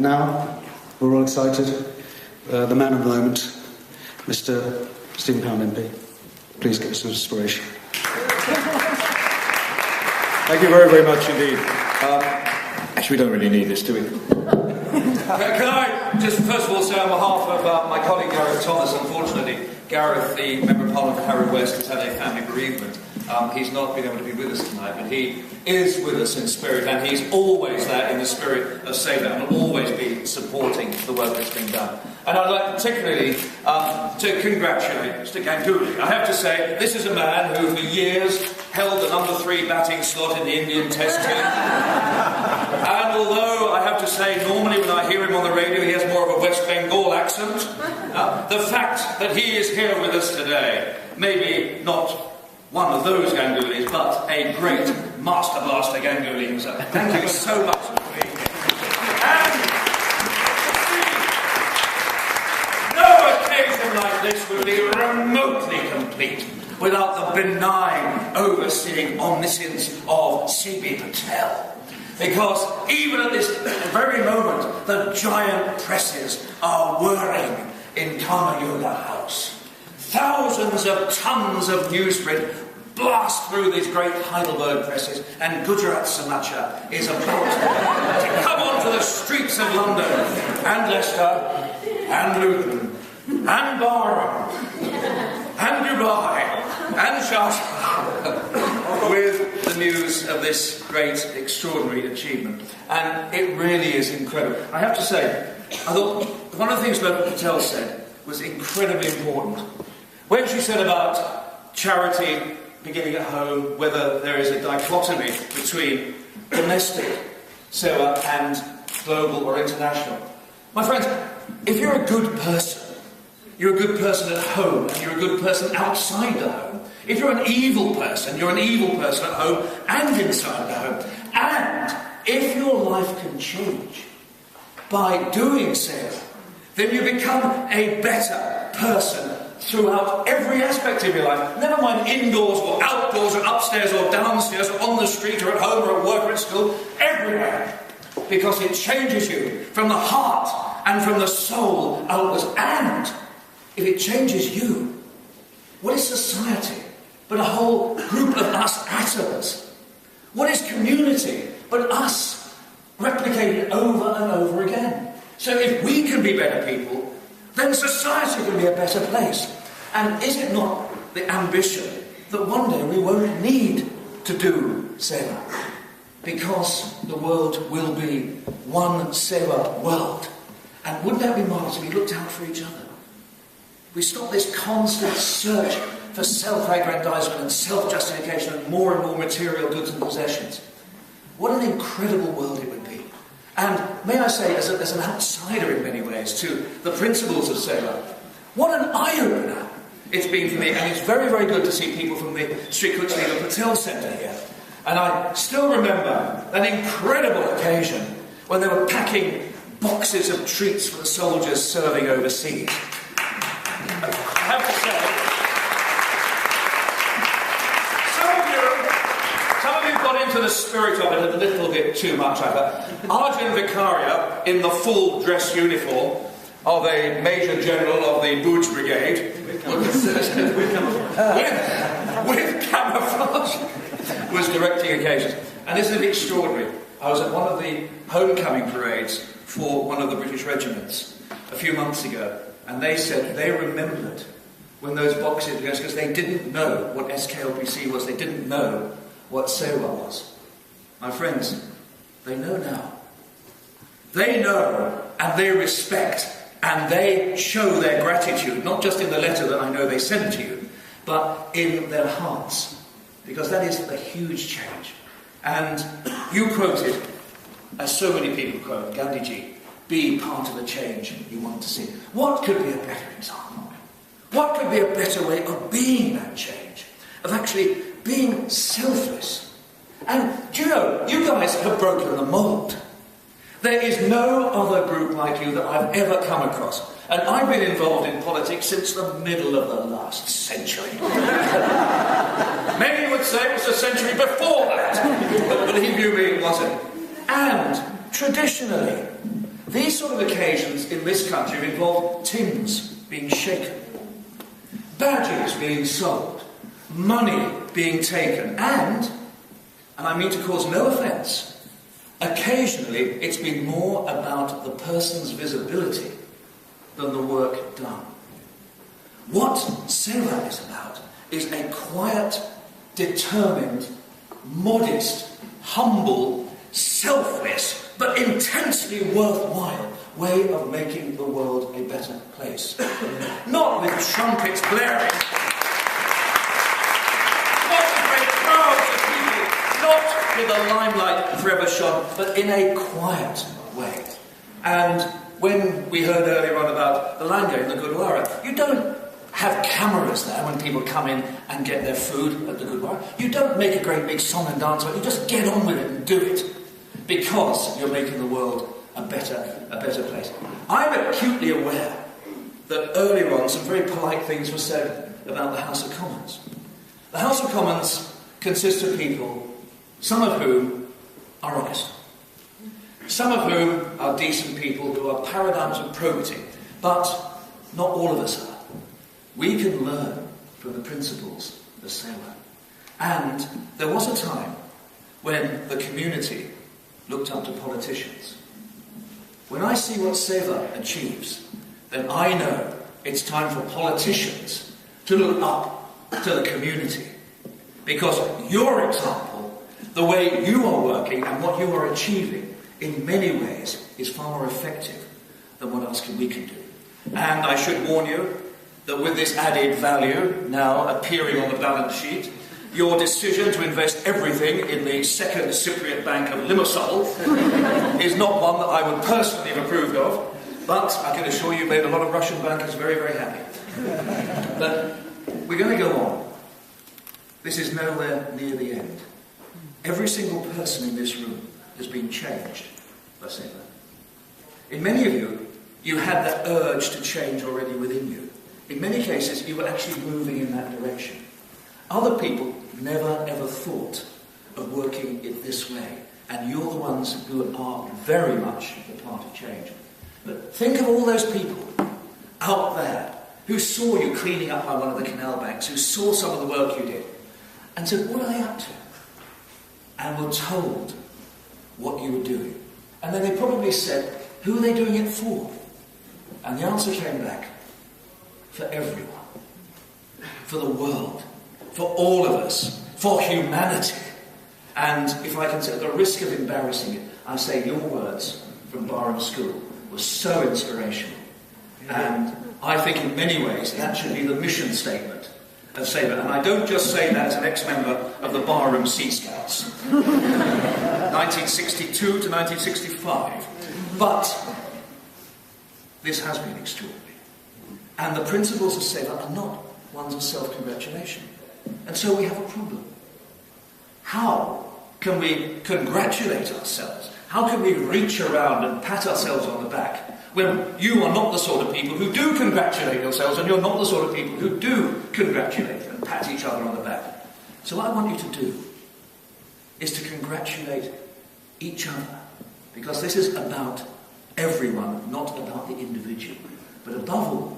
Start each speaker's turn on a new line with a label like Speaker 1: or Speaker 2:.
Speaker 1: Now, we're all excited. The man of the moment, Mr. Stephen Pound MP. Please give us some inspiration.
Speaker 2: Thank you very, very much indeed. Actually, we don't really need this, do we?
Speaker 3: Can I just first of all say on behalf of my colleague Gareth Thomas, unfortunately, Gareth, the Member of Parliament for Harrow West, has had a family bereavement. He's not been able to be with us tonight, but he is with us in spirit, and he's always there in the spirit of Sewa, and will always be supporting the work that's been done. And I'd like particularly to congratulate Mr. Ganguly. I have to say, this is a man who for years held the number 3 batting slot in the Indian Test team. And although I have to say, normally when I hear him on the radio, he has more of a West Bengal accent, the fact that he is here with us today, maybe not one of those Gangulys, but a great Master Blaster Ganguly himself. Thank you so much for being here. And no occasion like this would be remotely complete without the benign, overseeing omniscience of C.B. Patel. Because even at this very moment, the giant presses are whirring in Karma Yoga House. Thousands of tons of newsprint blast through these great Heidelberg presses, and Gujarat Samacha is about to come onto the streets of London, and Leicester, and Luton, and Barham, and Dubai, and Sharjah, with the news of this great, extraordinary achievement. And it really is incredible. I have to say, I thought one of the things that Patel said was incredibly important. When she said about charity beginning at home, whether there is a dichotomy between domestic, Sewa, and global or international. My friends, if you're a good person, you're a good person at home, and you're a good person outside the home. If you're an evil person, you're an evil person at home and inside the home. And if your life can change by doing Sewa, then you become a better person throughout every aspect of your life, never mind indoors or outdoors or upstairs or downstairs or on the street or at home or at work or at school, everywhere. Because it changes you from the heart and from the soul outwards. And if it changes you, what is society but a whole group of us atoms? What is community but us replicated over and over again? So if we can be better people, then society can be a better place. And is it not the ambition that one day we won't need to do Sewa? Because the world will be one Sewa world. And wouldn't that be marvellous if we looked out for each other? We stop this constant search for self-aggrandizement and self-justification and more material goods and possessions. What an incredible world it would be. And may I say, as an outsider in many ways to the principles of Sewa, what an eye-opener it's been for me. And it's very, very good to see people from the Sri Kuchli Patel Centre here. And I still remember an incredible occasion when they were packing boxes of treats for the soldiers serving overseas. I have to say, some of you got into the spirit of it a little bit too much, I thought. Arjun Vicaria, in the full dress uniform of a Major General of the Bhuj Brigade, with camouflage, was directing occasions. And this is extraordinary. I was at one of the homecoming parades for one of the British regiments a few months ago, and they said they remembered when those boxes were, because they didn't know what SKLPC was, they didn't know what Sewa was. My friends, they know now. They know, and they respect, and they show their gratitude, not just in the letter that I know they sent to you, but in their hearts, because that is a huge change. And you quoted, as so many people quote, Gandhiji, be part of the change you want to see. What could be a better example? What could be a better way of being that change? Of actually being selfless. And do you know, you guys have broken the mould. There is no other group like you that I've ever come across. And I've been involved in politics since the middle of the last century. Many would say it was a century before that. But believe you me, it wasn't. And traditionally, These sort of occasions in this country have involved tins being shaken, badges being sold, money being taken, and I mean to cause no offence, occasionally it's been more about the person's visibility than the work done. What Sewa is about is a quiet, determined, modest, humble, selfless, but intensely worthwhile way of making the world a better place. Not with trumpets blaring, not with great crowds of people, not with the limelight forever shone, but in a quiet way. And when we heard earlier on about the Langa in the Gurdwara, you don't have cameras there when people come in and get their food at the Gurdwara. You don't make a great big song and dance, but you just get on with it and do it because you're making the world a better place. I'm acutely aware that earlier on some very polite things were said about the House of Commons. The House of Commons consists of people, some of whom are honest, some of whom are decent people who are paradigms of probity, but not all of us are. We can learn from the principles of Sewa. And there was a time when the community looked up to politicians. When I see what Sewa achieves, then I know it's time for politicians to look up to the community. Because your example, the way you are working and what you are achieving, in many ways, is far more effective than what else we can do. And I should warn you that with this added value now appearing on the balance sheet, your decision to invest everything in the second Cypriot Bank of Limassol is not one that I would personally have approved of, but I can assure you made a lot of Russian bankers very, very happy. But we're going to go on. This is nowhere near the end. Every single person in this room has been changed by Sewa. In many of you, you had that urge to change already within you. In many cases, you were actually moving in that direction. Other people never ever thought of working in this way, and you're the ones who are very much the part of change. But think of all those people out there who saw you cleaning up by one of the canal banks, who saw some of the work you did, and said, what are they up to? And were told what you were doing. And then they probably said, who are they doing it for? And the answer came back, for everyone, for the world, for all of us, for humanity. And if I can say, at the risk of embarrassing it, I say your words from Barham School were so inspirational. And I think in many ways that should be the mission statement of Sewa. And I don't just say that as an ex-member of the Barham Sea Scouts, 1962 to 1965. But this has been extraordinary. And the principles of Sewa are not ones of self-congratulation. And so we have a problem. How can we congratulate ourselves? How can we reach around and pat ourselves on the back when you are not the sort of people who do congratulate yourselves and you're not the sort of people who do congratulate and pat each other on the back? So what I want you to do is to congratulate each other, because this is about everyone, not about the individual. But above all,